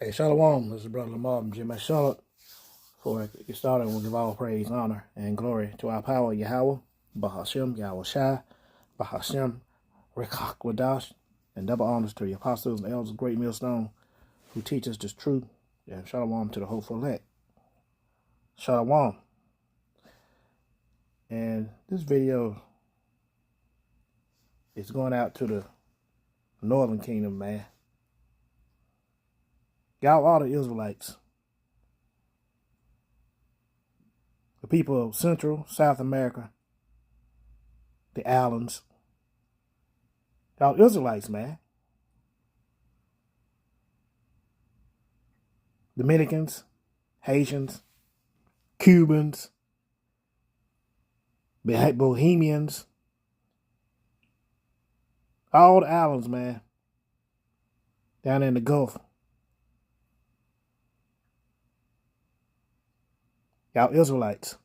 Hey, Shalom, this is Brother Lamar from Jim Charlotte. Before I get started, we'll give all praise, honor, and glory to our power, Yahweh, Bahashem, Yahweh Shai, Bahashem, Rekach Wadash, and double honors to the apostles and elders of Great Millstone who teach us this truth, and Shalom to the hopeful elect. Shalom. And this video is going out to the Northern Kingdom, man. Y'all, all the Israelites, the people of Central, South America, the islands, y'all Israelites, man. Dominicans, Haitians, Cubans, Bohemians, all the islands, man, down in the Gulf. Y'all Israelites.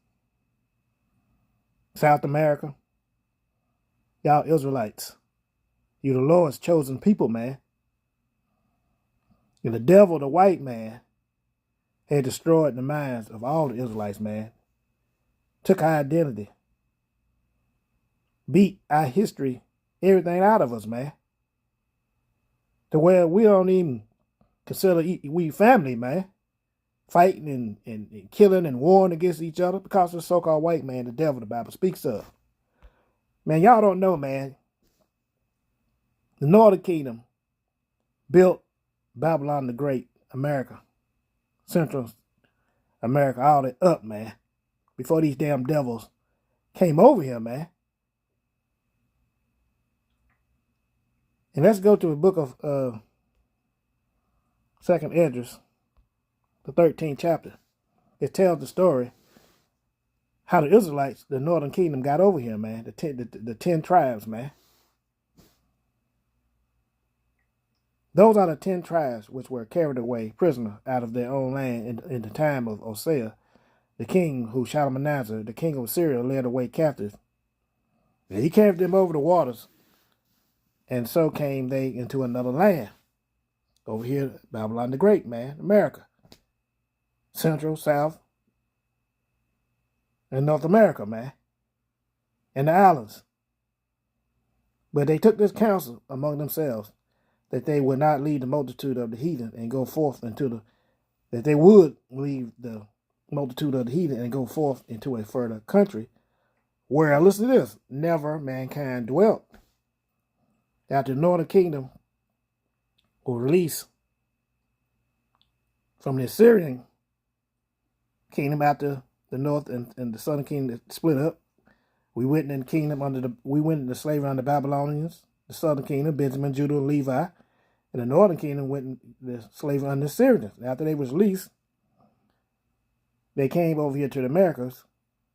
South America, y'all Israelites. You the Lord's chosen people, man. And the devil, the white man, had destroyed the minds of all the Israelites, man. Took our identity. Beat our history, everything out of us, man. To where we don't even consider we family, man. Fighting and killing and warring against each other because of the so-called white man, the devil the Bible speaks of. Man, y'all don't know, man. The Northern Kingdom built Babylon the Great, America, Central America, all that up, man, before these damn devils came over here, man. And let's go to the book of 2nd Esdras, the 13th chapter. It tells the story how the Israelites, the Northern Kingdom, got over here, man. The 10 tribes, man. Those are the 10 tribes which were carried away prisoner out of their own land in the time of Hosea, the king who Shalmaneser, the king of Assyria, led away captive. And he carried them over the waters, and so came they into another land. Over here, Babylon the Great, man, America. Central, South, and North America, man. And the islands. But they took this counsel among themselves that they would not lead the multitude of the heathen and go forth that they would leave the multitude of the heathen and go forth into a further country where, listen to this, never mankind dwelt. After the Northern Kingdom were released from the Assyrian kingdom after the North and the Southern Kingdom split up, we went in the kingdom we went into slavery under the Babylonians. The Southern Kingdom, Benjamin, Judah, and Levi. And the Northern Kingdom went into slavery under the Syrians. After they was released, they came over here to the Americas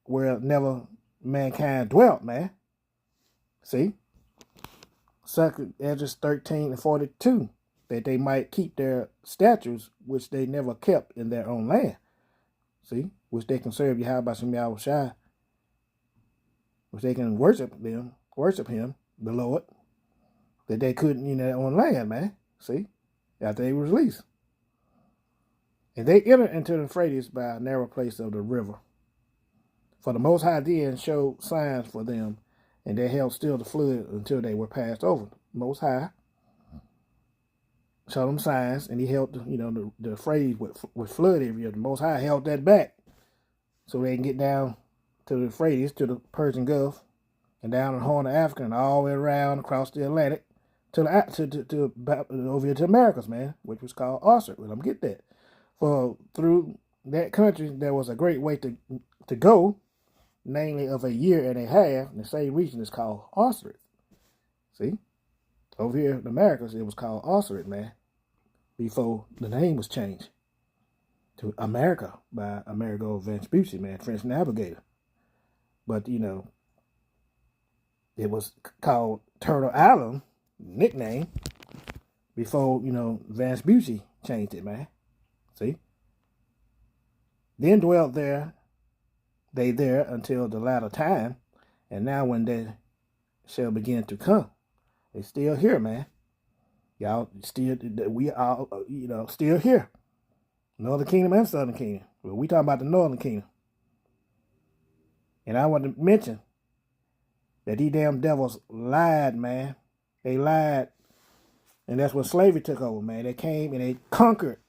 where never mankind dwelt, man. See? 2nd Esdras 13 and 42. That they might keep their statutes, which they never kept in their own land. See? Which they can serve Yahweh Yahweh Shai. Which they can worship him, the Lord, that they couldn't in their own land, man. See? After they were released. And they entered into the Euphrates by a narrow place of the river. For the Most High then showed signs for them, and they held still the flood until they were passed over. Most High showed them signs, and he held the Euphrates with flood every year. The Most High held that back so they can get down to the Euphrates, to the Persian Gulf, and down the Horn of Africa, and all the way around across the Atlantic to over here to Americas, man, which was called Osir. Well, I'm get that. For through that country, there was a great way to go, namely of a year and a half. And the same region is called Osir. See, over here in Americas, it was called Osir, man, before the name was changed to America by Amerigo Vespucci, man, French navigator. But, it was called Turtle Island, nickname, before, Vespucci changed it, man. See? Then dwelt they there until the latter time, and now when they shall begin to come. They still here, man. Y'all still, we are, still here. Northern Kingdom and Southern Kingdom. Well, we talking about the Northern Kingdom. And I want to mention that these damn devils lied, man. They lied. And that's when slavery took over, man. They came and they conquered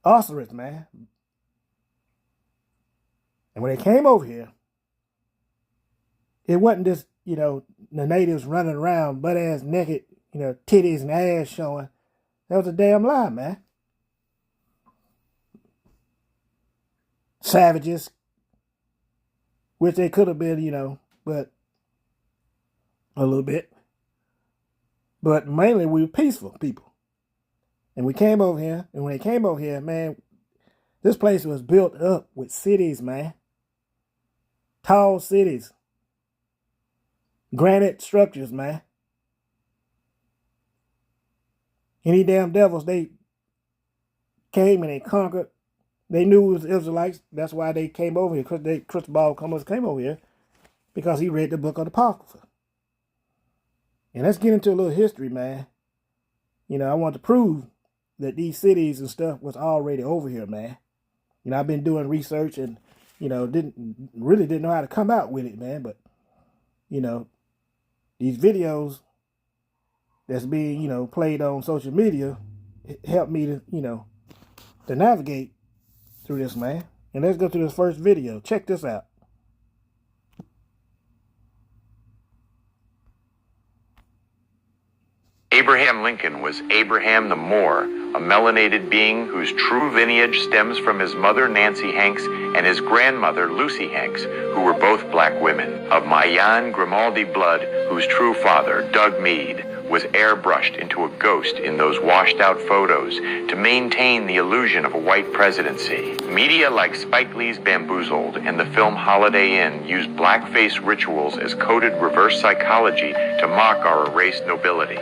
Osiris, man. And when they came over here, it wasn't just, the natives running around butt ass naked, titties and ass showing. That was a damn lie, man. Savages, which they could have been, but a little bit. But mainly we were peaceful people. And we came over here, and when they came over here, man, this place was built up with cities, man. Tall cities. Granite structures, man. Any damn devils, they came and they conquered. They knew it was Israelites. That's why they came over here. Cristobal Columbus came over here because he read the book of the Apocrypha. And let's get into a little history, man. I want to prove that these cities and stuff was already over here, man. I've been doing research and, didn't know how to come out with it, man. But, these videos that's being, played on social media helped me to, to navigate through this, man. And let's go to this first video. Check this out. Abraham Lincoln was Abraham the Moor, a melanated being whose true lineage stems from his mother Nancy Hanks and his grandmother Lucy Hanks, who were both black women, of Mayan Grimaldi blood, whose true father, Doug Meade, was airbrushed into a ghost in those washed-out photos to maintain the illusion of a white presidency. Media like Spike Lee's Bamboozled and the film Holiday Inn used blackface rituals as coded reverse psychology to mock our erased nobility.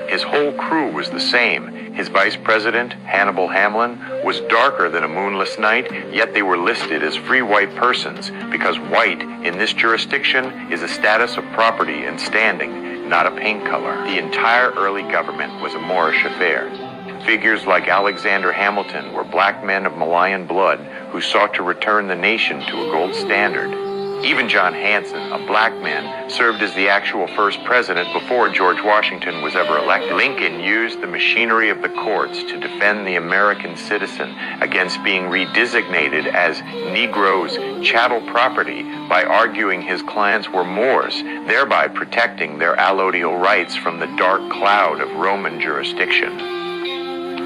His whole crew was the same. His vice president, Hannibal Hamlin, was darker than a moonless night, yet they were listed as free white persons because white in this jurisdiction is a status of property and standing, not a paint color. The entire early government was a Moorish affair. Figures like Alexander Hamilton were black men of Malayan blood who sought to return the nation to a gold standard. Even John Hanson, a black man, served as the actual first president before George Washington was ever elected. Lincoln used the machinery of the courts to defend the American citizen against being redesignated as Negroes' chattel property by arguing his clients were Moors, thereby protecting their allodial rights from the dark cloud of Roman jurisdiction.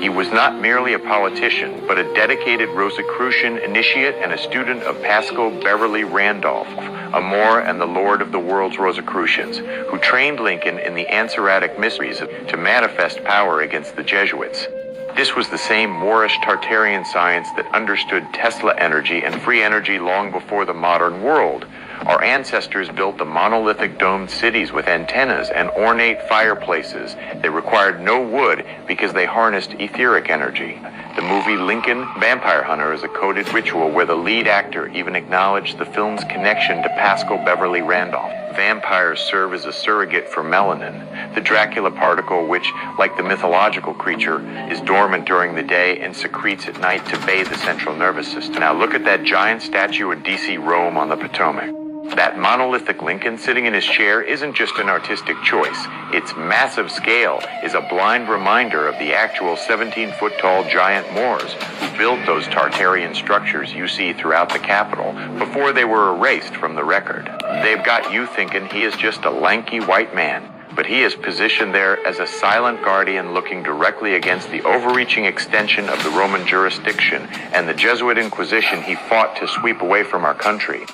He was not merely a politician, but a dedicated Rosicrucian initiate and a student of Paschal Beverly Randolph, a Moor and the Lord of the World's Rosicrucians, who trained Lincoln in the Ansaratic mysteries to manifest power against the Jesuits. This was the same Moorish Tartarian science that understood Tesla energy and free energy long before the modern world. Our ancestors built the monolithic domed cities with antennas and ornate fireplaces. They required no wood because they harnessed etheric energy. The movie Lincoln Vampire Hunter is a coded ritual where the lead actor even acknowledged the film's connection to Paschal Beverly Randolph. Vampires serve as a surrogate for melanin, the Dracula particle which, like the mythological creature, is dormant during the day and secretes at night to bathe the central nervous system. Now look at that giant statue of D.C. Rome on the Potomac. That monolithic Lincoln sitting in his chair isn't just an artistic choice. Its massive scale is a blind reminder of the actual 17-foot-tall giant Moors who built those Tartarian structures you see throughout the Capitol before they were erased from the record. They've got you thinking he is just a lanky white man, but he is positioned there as a silent guardian looking directly against the overreaching extension of the Roman jurisdiction and the Jesuit Inquisition he fought to sweep away from our country.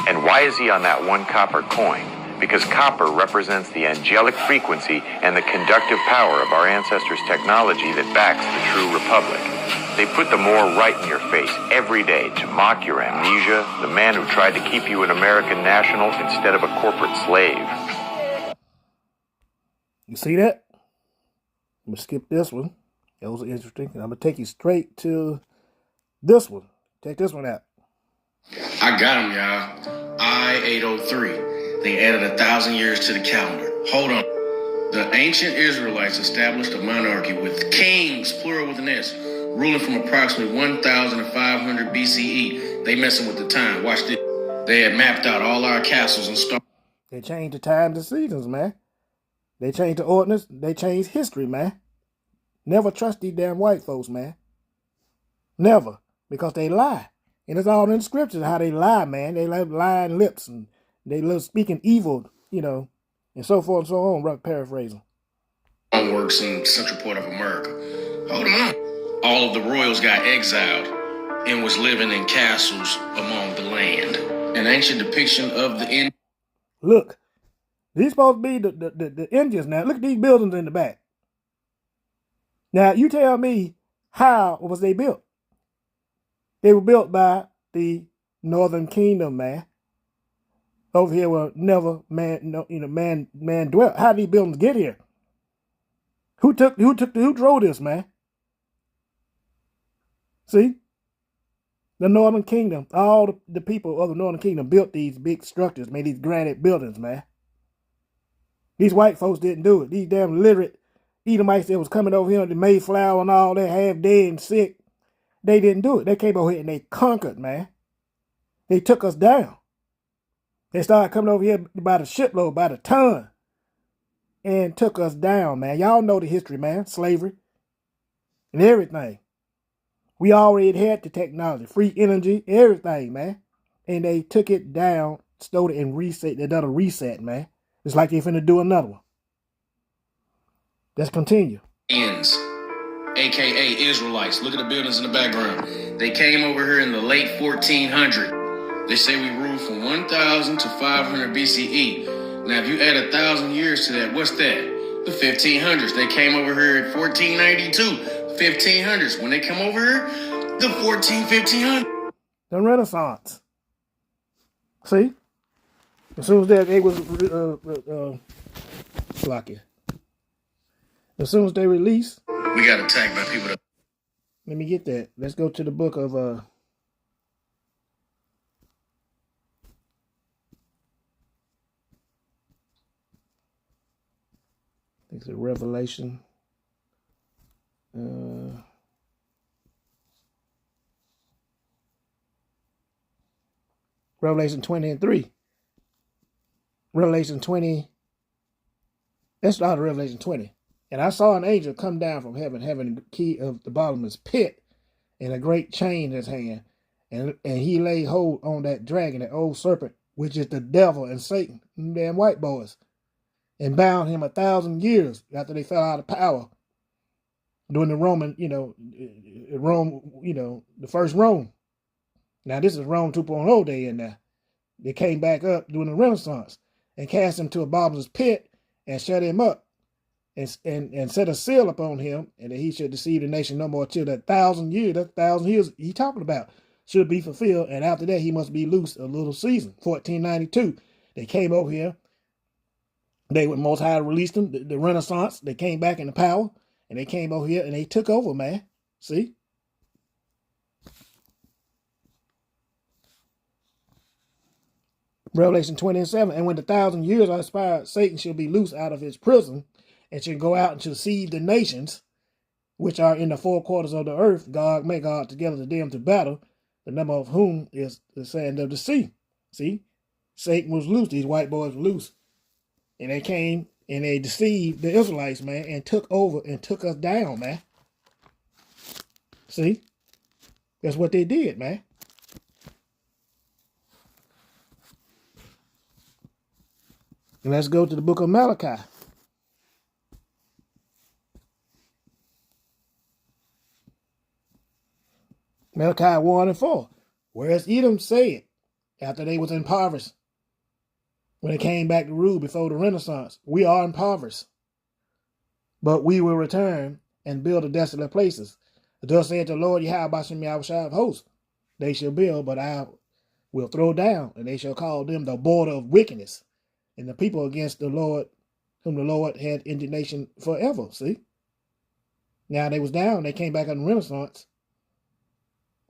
And why is he on that one copper coin? Because copper represents the angelic frequency and the conductive power of our ancestors' technology that backs the true republic. They put the Moor right in your face every day to mock your amnesia, the man who tried to keep you an American national instead of a corporate slave. You see that? I'm going to skip this one. That was interesting. And I'm going to take you straight to this one. Take this one out. I got him, y'all. I-803. They added 1,000 years to the calendar. Hold on. The ancient Israelites established a monarchy with kings, plural with an S, ruling from approximately 1,500 BCE. They messing with the time. Watch this. They had mapped out all our castles and started. They changed the times and seasons, man. They changed the ordinance. They changed history, man. Never trust these damn white folks, man. Never. Because they lie. And it's all in the scriptures how they lie, man. They love lying lips and they love speaking evil, and so forth and so on, paraphrasing. Works in Central Part of America. Hold on. All of the royals got exiled and was living in castles among the land. An ancient depiction of the end. Look, these supposed to be the Indians now. Look at these buildings in the back. Now, you tell me, how was they built? They were built by the Northern Kingdom, man. Over here where never man dwelt. How did these buildings get here? Who drove this, man? See? The Northern Kingdom, all the people of the Northern Kingdom built these big structures, made these granite buildings, man. These white folks didn't do it. These damn literate Edomites that was coming over here, the Mayflower and all that, half dead and sick, they didn't do it. They came over here and they conquered, man. They took us down. They started coming over here by the shipload, by the ton, and took us down, man. Y'all know the history, man. Slavery and everything. We already had the technology, free energy, everything, man. And they took it down, stole it, and reset. They done a reset, man. It's like they're finna do another one. Let's continue. Ends, aka Israelites. Look at the buildings in the background. They came over here in the late 1400s. They say we ruled from 1000 to 500 BCE. Now, if you add 1,000 years to that, what's that? The 1500s. They came over here at 1492. 1500s. When they come over here, the 1500s. The Renaissance. See? As soon as they was as soon as they release, we got attacked by people that. Let me get that. Let's go to the book of I think it's a Revelation. Revelation 20 and 3. Revelation 20. Let's start at Revelation 20. And I saw an angel come down from heaven, having the key of the bottomless pit and a great chain in his hand. And he laid hold on that dragon, that old serpent, which is the devil and Satan, them damn white boys, and bound him 1,000 years after they fell out of power during the Roman, the first Rome. Now, this is Rome 2.0 day in there. They came back up during the Renaissance and cast him to a bottomless pit and shut him up and set a seal upon him, and that he should deceive the nation no more till that 1,000 years, that 1,000 years he talking about, should be fulfilled. And after that, he must be loose a little season. 1492. They came over here. They would Most High released them, the Renaissance. They came back into power, and they came over here and they took over, man. See? Revelation 20 and 7. And when the 1,000 years are expired, Satan shall be loose out of his prison and shall go out and shall deceive the nations which are in the four quarters of the earth. God make God together to them to battle, the number of whom is the sand of the sea. See? Satan was loose. These white boys were loose. And they came and they deceived the Israelites, man, and took over and took us down, man. See? That's what they did, man. And let's go to the book of Malachi. Malachi 1 and 4. Whereas Edom said, after they was impoverished, when they came back to rule before the Renaissance, we are impoverished, but we will return and build the desolate places. Thus saith the Lord Yahweh Bashem Yahushua of hosts, they shall build, but I will throw down, and they shall call them the border of wickedness, and the people against the Lord, whom the Lord had indignation forever. See? Now they was down, they came back on the Renaissance,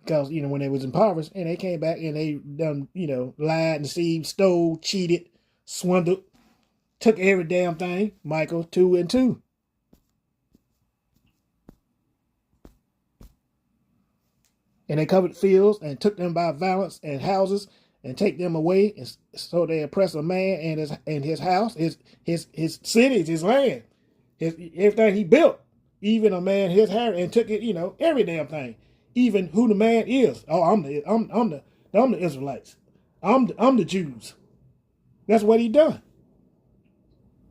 because, when they was impoverished, and they came back and they done, lied, deceived, stole, cheated, swindled, took every damn thing, Michael 2:2. And they covered fields and took them by violence and houses and take them away. And so they oppress a man and his house, his cities, his land, everything he built. Even a man, his hair, and took it, every damn thing. Even who the man is. Oh, I'm the Israelites. I'm the Jews. That's what he done.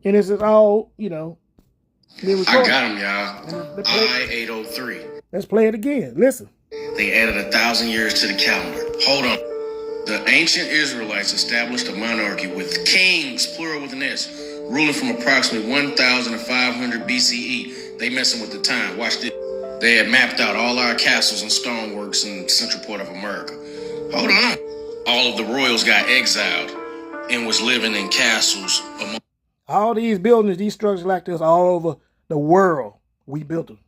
And this is all, I got him, y'all. I-803. Let's play it again. Listen. They added 1,000 years to the calendar. Hold on. The ancient Israelites established a monarchy with kings, plural with an S, ruling from approximately 1,500 BCE. They messing with the time. Watch this. They had mapped out all our castles and stoneworks in the central part of America. Hold on. All of the royals got exiled and was living in castles. All these buildings, these structures like this all over the world, we built them.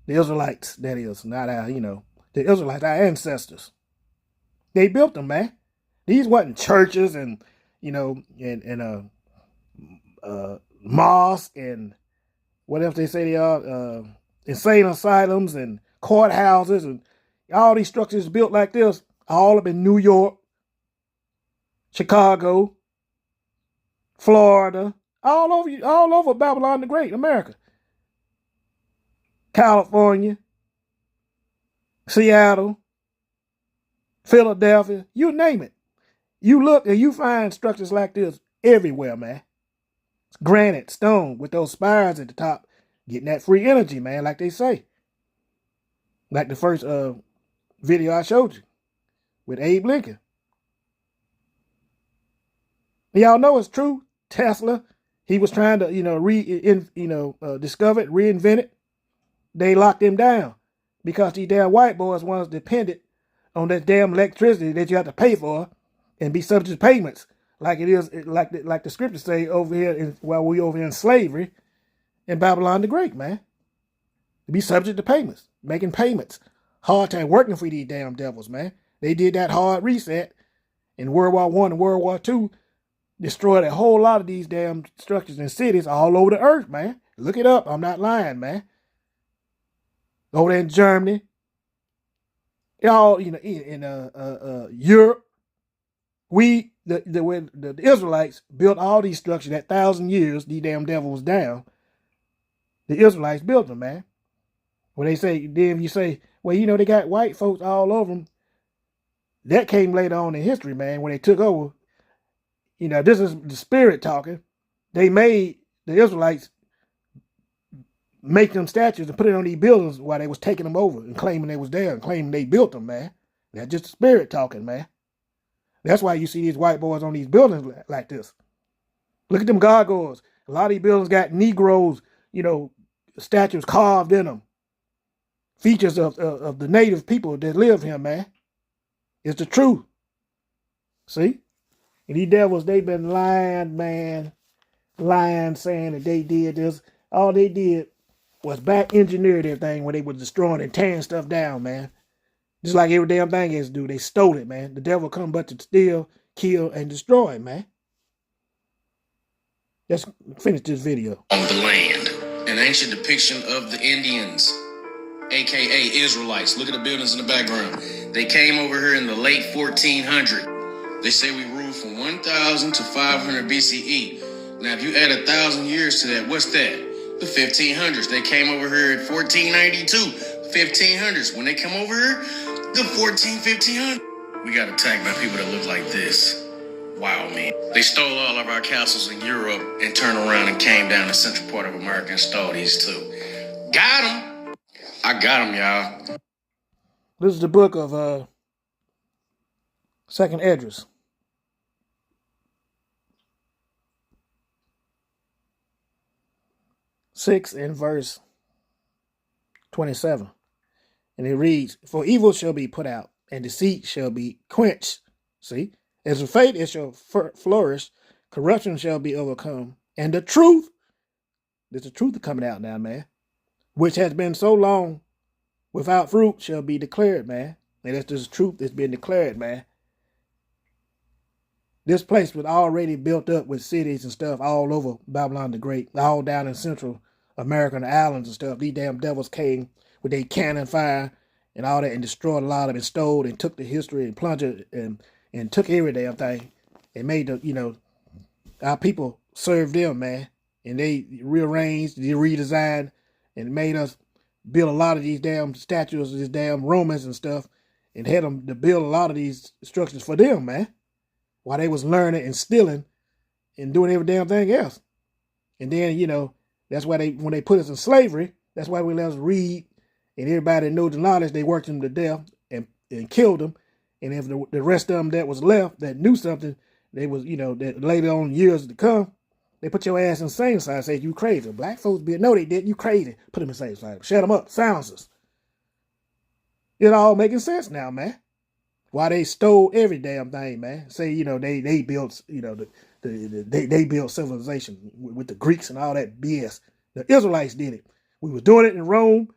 The Israelites, that is, not our, the Israelites, our ancestors. They built them, man. These wasn't churches and, mosques and what else they say they are, insane asylums and courthouses and all these structures built like this, all up in New York, Chicago, Florida, all over Babylon the Great, America. California, Seattle, Philadelphia, you name it. You look and you find structures like this everywhere, man. It's granite, stone, with those spires at the top, getting that free energy, man, like they say. Like the first video I showed you with Abe Lincoln. Y'all know it's true. Tesla, he was trying to, discover it, reinvent it. They locked him down because these damn white boys was dependent on that damn electricity that you have to pay for and be subject to payments, like it is, like the scriptures say over here while we over here in slavery in Babylon the Great, man. To be subject to payments, making payments, hard time working for these damn devils, man. They did that hard reset in World War I and World War II, destroyed a whole lot of these damn structures and cities all over the earth, man. Look it up. I'm not lying, man. Over there in Germany, all in Europe, the Israelites built all these structures. That 1,000 years, these damn devils was down. The Israelites built them, man. When they say, then you say, well, they got white folks all over them. That came later on in history, man, when they took over. This is the spirit talking. They made the Israelites make them statues and put it on these buildings while they was taking them over and claiming they was there and claiming they built them, man. That's just the spirit talking, man. That's why you see these white boys on these buildings like this. Look at them gargoyles. A lot of these buildings got Negroes, statues carved in them. Features of the native people that live here, man. It's the truth. See? And these devils, they've been lying, man. Lying, saying that they did this. All they did was back engineered everything when they were destroying and tearing stuff down, man. Just like every damn thing is do. They stole it, man. The devil come but to steal, kill, and destroy, man. Let's finish this video. On the land, an ancient depiction of the Indians, aka Israelites. Look at the buildings in the background. They came over here in the late 1400s. They say we ruled from 1000 to 500 BCE. Now, if you add 1,000 years to that, what's that? The 1500s. They came over here in 1492. 1500s. When they come over here, the 1500s. We got attacked by people that look like this. Wow, man. They stole all of our castles in Europe and turned around and came down the central part of America and stole these too. Got them. I got them, y'all. This is the book of Second Esdras. 6 and verse 27. And it reads, for evil shall be put out, and deceit shall be quenched. See? As for faith, it shall flourish. Corruption shall be overcome. And the truth, there's the truth coming out now, man, which has been so long without fruit shall be declared, man. And that's just the truth that's been declared, man. This place was already built up with cities and stuff all over Babylon the Great, all down in Central America and the islands and stuff. These damn devils came with their cannon fire and all that and destroyed a lot of it, and stole and took the history and plunged it and took every damn thing and made our people serve them, man. And they rearranged, they redesigned, and made us build a lot of these damn statues of these damn Romans and stuff, and had them to build a lot of these structures for them, man. While they was learning and stealing and doing every damn thing else. And then, that's why when they put us in slavery, that's why we let us read, and everybody that knows the knowledge, they worked them to death and killed them. And if the rest of them that was left that knew something, they was, that later on years to come, they put your ass in insane asylum, say you crazy. Black folks no, they didn't. You crazy. Put them in insane asylum. Shut them up. Silencers. It all making sense now, man. Why they stole every damn thing, man. Say, they built, they built civilization with the Greeks and all that BS. The Israelites did it. We was doing it in Rome,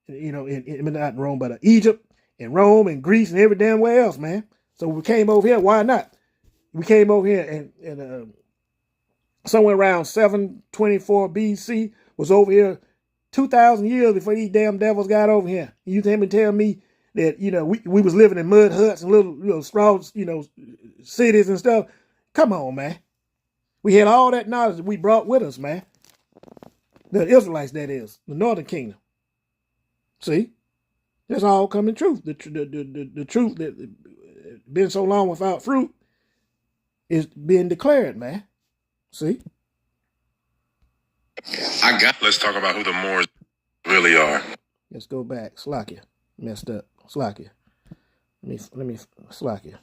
not in Rome, but Egypt and Rome and Greece and every damn where else, man. So we came over here. Why not? We came over here and somewhere around 724 BC was over here 2,000 years before these damn devils got over here. You came and tell me that, we was living in mud huts and little straw, cities and stuff. Come on, man. We had all that knowledge that we brought with us, man. The Israelites, that is, the Northern Kingdom. See? That's all coming truth. The truth that been so long without fruit is being declared, man. See? Let's talk about who the Moors really are. Let's go back. Slakia. Messed up. Slakia. Let me Slakia.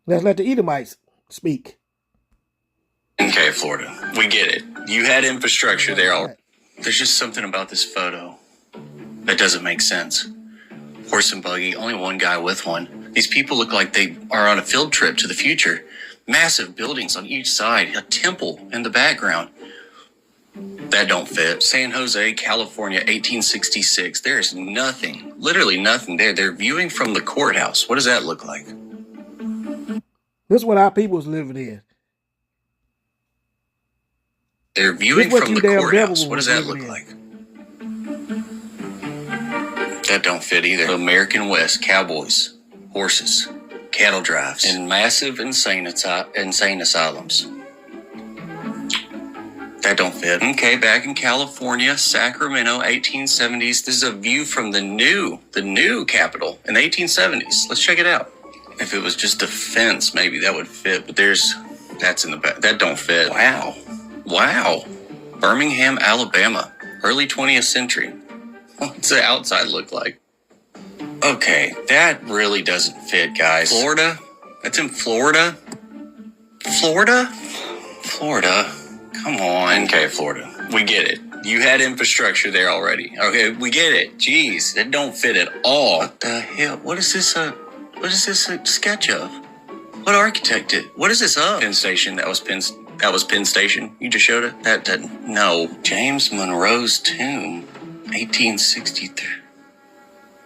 Let's let the Edomites speak. Okay, Florida. We get it. You had infrastructure there all. There's just something about this photo that doesn't make sense. Horse and buggy, only one guy with one. These people look like they are on a field trip to the future. Massive buildings on each side, a temple in the background. That don't fit. San Jose, California, 1866. There's nothing, literally nothing there. They're viewing from the courthouse. What does that look like? This is what our people's living in. They're viewing from the courthouse. What does that look like? That don't fit either. The American West, cowboys, horses, cattle drives, and massive insane asylums. That don't fit. Okay, back in California, Sacramento, 1870s. This is a view from the new Capitol in the 1870s. Let's check it out. If it was just a fence, maybe that would fit, but that's in the back. That don't fit. Wow. Birmingham, Alabama, early 20th century. What's the outside look like? Okay, that really doesn't fit, guys. Florida? That's in Florida? Florida? Come on. Okay, Florida. We get it. You had infrastructure there already. Okay, we get it. Jeez, that don't fit at all. What the hell? What is this a sketch of? What architect did? What is this of? Penn Station. That was Penn Station. You just showed it? That doesn't. No. James Monroe's tomb. 1863.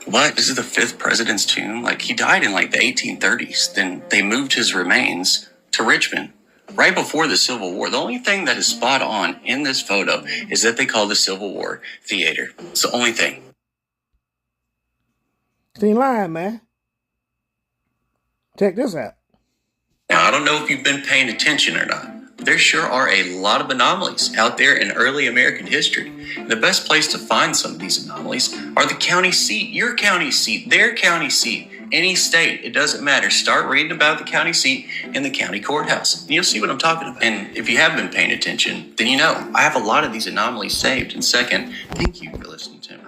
What? This is the 5th president's tomb? Like, he died in like the 1830s. Then they moved his remains to Richmond right before the Civil War. The only thing that is spot on in this photo is that they call the Civil War theater. It's the only thing. Ain't lying, man. Check this out. Now, I don't know if you've been paying attention or not. There sure are a lot of anomalies out there in early American history. And the best place to find some of these anomalies are the county seat, your county seat, their county seat, any state. It doesn't matter. Start reading about the county seat and the county courthouse, and you'll see what I'm talking about. And if you have been paying attention, then you know I have a lot of these anomalies saved. And second, thank you for listening to me.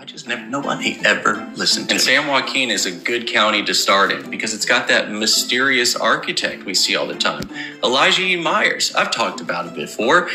Nobody ever listened to me. And San Joaquin is a good county to start in because it's got that mysterious architect we see all the time. Elijah E. Myers. I've talked about it before.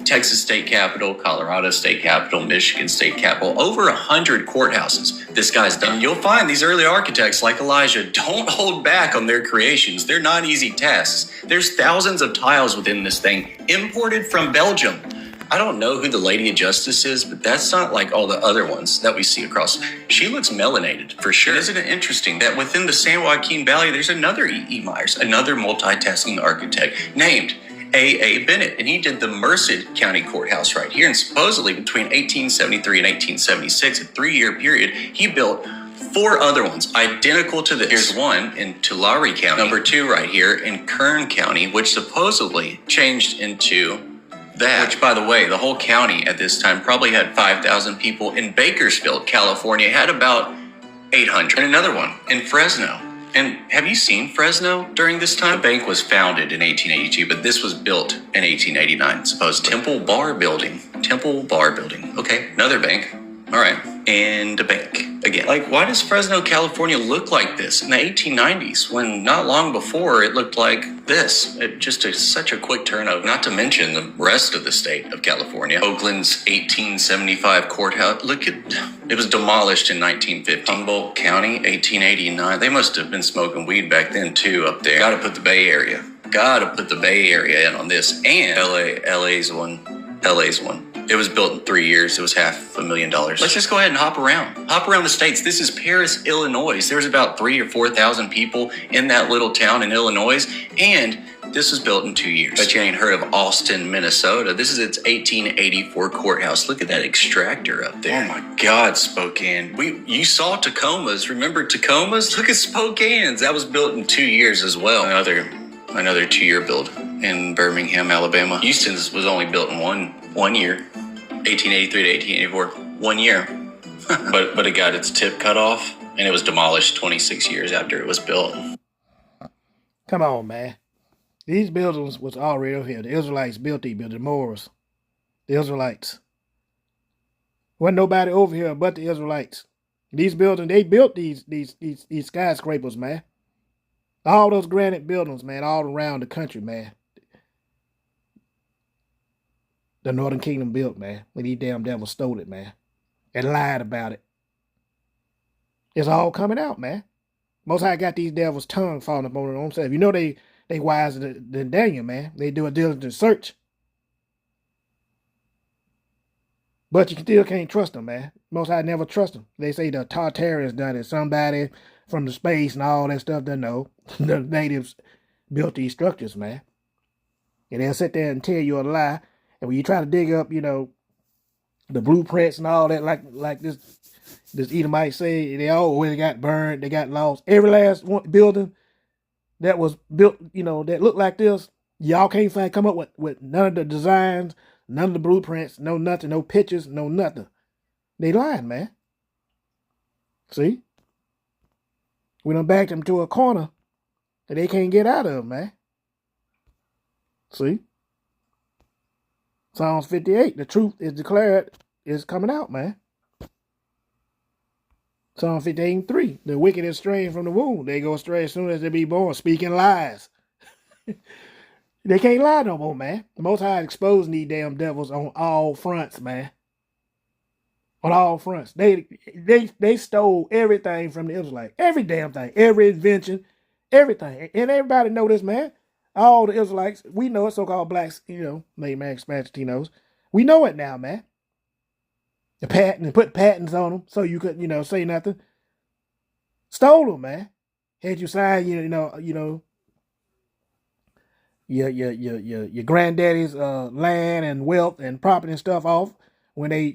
Texas State Capitol, Colorado State Capitol, Michigan State Capitol, over 100 courthouses this guy's done. You'll find these early architects like Elijah don't hold back on their creations. They're not easy tasks. There's thousands of tiles within this thing imported from Belgium. I don't know who the Lady of Justice is, but that's not like all the other ones that we see across. She looks melanated for sure. And isn't it interesting that within the San Joaquin Valley, there's another E.E. Myers, another multitasking architect named A.A. Bennett, and he did the Merced County Courthouse right here. And supposedly between 1873 and 1876, a 3-year period, he built 4 other ones identical to this. Here's one in Tulare County, number 2 right here in Kern County, which supposedly changed into that. Which, by the way, the whole county at this time probably had 5,000 people. In Bakersfield, California, had about 800. And another one in Fresno. And have you seen Fresno during this time? The bank was founded in 1882, but this was built in 1889, supposedly. Temple Bar Building. Okay, another bank. All right. And a bank again. Like, why does Fresno, California look like this in the 1890s when not long before it looked like this? Such a quick turnover, not to mention the rest of the state of California. Oakland's 1875 courthouse. It was demolished in 1950. Humboldt County, 1889. They must have been smoking weed back then too up there. Gotta put the Bay Area in on this. And LA's one. It was built in 3 years. It was $500,000. Let's just go ahead and hop around the states. This is Paris, Illinois. There's about 3,000 or 4,000 people in that little town in Illinois, and this was built in 2 years. But you ain't heard of Austin, Minnesota. This is its 1884 courthouse. Look at that extractor up there. Oh my God, Spokane. You saw Tacomas. Remember Tacomas? Look at Spokane's. That was built in 2 years as well. Another 2-year build in Birmingham, Alabama. Houston's was only built in one year, 1883 to 1884, 1 year. but it got its tip cut off, and it was demolished 26 years after it was built. Come on, man. These buildings was already over here. The Israelites built these buildings, the Moors. The Israelites. Wasn't nobody over here but the Israelites. These buildings, they built these skyscrapers, man. All those granite buildings, man, all around the country, man. The Northern Kingdom built, man. When these damn devils stole it, man. And lied about it. It's all coming out, man. Most High got these devils' tongue falling up on their own self. You know they wiser than Daniel, man. They do a diligent search. But you still can't trust them, man. Most High never trust them. They say the Tartarians done it. Somebody from the space and all that stuff. They know. The natives built these structures, man. And they'll sit there and tell you a lie. And when you try to dig up, the blueprints and all that, like this Edomite say, they always got burned, they got lost. Every last building that was built, that looked like this, y'all can't come up with none of the designs, none of the blueprints, no nothing, no pictures, no nothing. They lying, man. See? We done backed them to a corner that they can't get out of, man. See? Psalms 58, the truth is declared, is coming out, man. Psalm 58:3, the wicked is straying from the womb. They go astray as soon as they be born, speaking lies. They can't lie no more, man. The Most High exposing these damn devils on all fronts, man. On all fronts. They stole everything from the Israelites. Every damn thing. Every invention. Everything. And everybody know this, man. All the Israelites, we know it, so-called blacks, made man Latinos. We know it now, man. The patent and put patents on them so you could, say nothing. Stole them, man. Had you sign, your granddaddy's land and wealth and property and stuff off when they,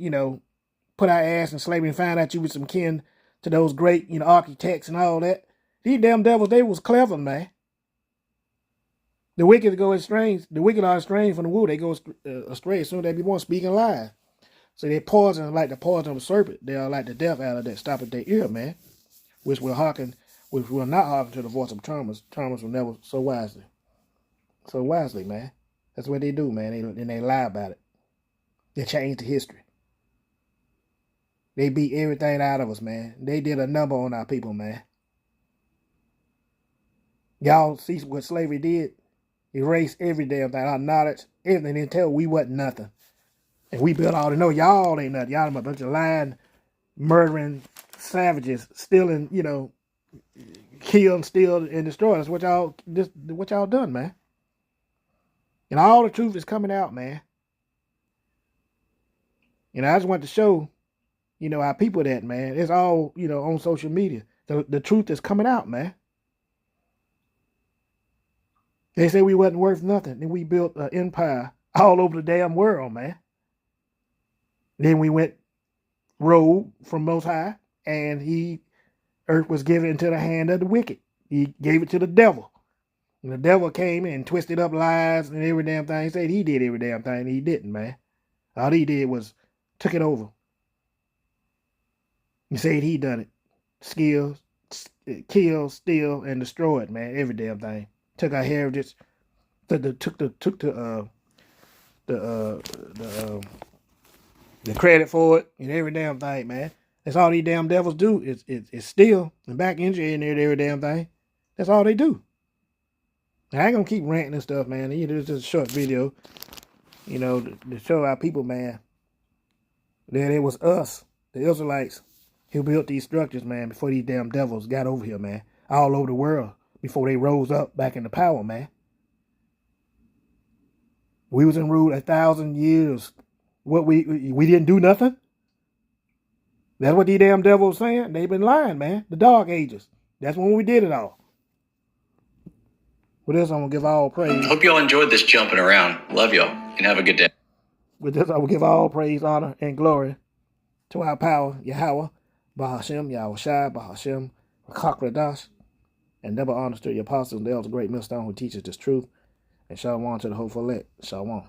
put our ass in slavery and found out you was some kin to those great, architects and all that. These damn devils, they was clever, man. The wicked go estranged. The wicked are estranged from the womb. They go astray as soon as they be born, speaking lies. So they poison like the poison of a serpent. They are like the death adder that stop at their ear, man. Which will not hearken to the voice of Thomas. Thomas will never so wisely. So wisely, man. That's what they do, man. They lie about it. They change the history. They beat everything out of us, man. They did a number on our people, man. Y'all see what slavery did? Erase every damn thing, our knowledge, everything, until we wasn't nothing. And we built all to know y'all ain't nothing. Y'all a bunch of lying, murdering savages, stealing, kill, steal, and destroy. That's what y'all done, man. And all the truth is coming out, man. And I just want to show, our people that, man. It's all, on social media. The truth is coming out, man. They say we wasn't worth nothing. Then we built an empire all over the damn world, man. Then we went rogue from Most High, and earth was given into the hand of the wicked. He gave it to the devil. And the devil came and twisted up lies and every damn thing. He said he did every damn thing. He didn't, man. All he did was took it over. He said he done it. Kill, steal, and destroy it, man. Every damn thing. Took our heritage. Took the credit for it and every damn thing, man. That's all these damn devils do is steal and back injury in there every damn thing. That's all they do. I ain't gonna keep ranting and stuff, man. It's just a short video, to show our people, man, that it was us, the Israelites, who built these structures, man, before these damn devils got over here, man, all over the world, before they rose up back into power, man. We was in rule 1,000 years. What we didn't do nothing? That's what these damn devils saying. They've been lying, man. The Dark Ages. That's when we did it all. With this, I'm going to give all praise. Hope y'all enjoyed this jumping around. Love y'all and have a good day. With this, I will give all praise, honor, and glory to our power, Yahweh, Bahashem, Yahushai, Bahashem, Rakakradash, and double honors to your apostles and the elders, great millstone who teaches this truth. And shalom to the hopeful elect. Shalom.